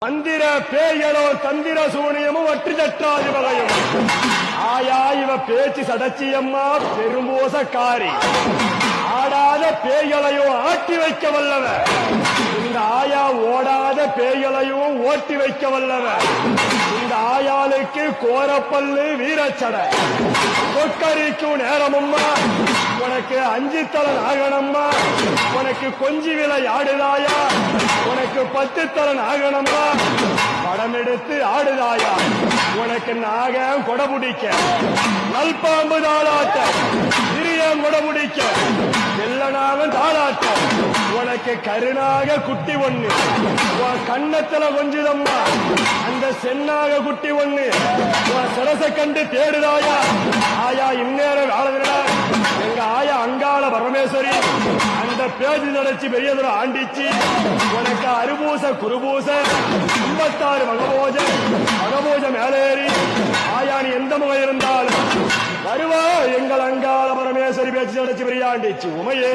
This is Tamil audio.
மந்திர பேய்களோ தந்திர சூனியமும் வற்றி தட்டாதி வகையும் ஆயா இவ பேச்சு சடச்சியம்மா பெரும்போசக்காரி ஆடாத பேய்களையும் ஆட்டி வைக்க வல்லவ இந்த ஆயா ஓடாத பேய்களையும் ஓட்டி வைக்க வல்லவ இந்த ஆயாளுக்கு கோரப்பல்லு வீரச்சடை கொக்கரிக்கும் நேரமம்மா உனக்கு அஞ்சித்தலன் ஆகணம்மா உனக்கு கொஞ்சி விலை ஆடுதாயா உனக்கு 10 தலன் ஆகணம்மா படம் எடுத்து ஆடுதாயா உனக்கு நாகம் கொடபுடிக்க நல்பாம்பு தாளாட்ட இரியம் கொடபுடிக்க வெள்ளனாகம் தாளாட்ட உனக்கு கருணாக குட்டி ஒண்ணு உன் கண்ணத்துல கொஞ்சுதம்மா அந்த சென்னாக குட்டி ஒண்ணு உன் சிரச கண்டு தேடுதாயா ஆயா இந்நேரம் வேலை எங்க ஆயா அங்காள பரமேஸ்வரி அந்த பேச்சு நடச்சி பெரியதுல ஆண்டிச்சு உனக்கு அருபூச குருபூச 56 மகபோஜ மேலேறி ஆயா நீ எந்த முகம் இருந்தாலும் வருவா எங்கள் அங்காள பரமேஸ்வரி பேச்சு நடச்சி பெரிய ஆண்டிச்சு உமையே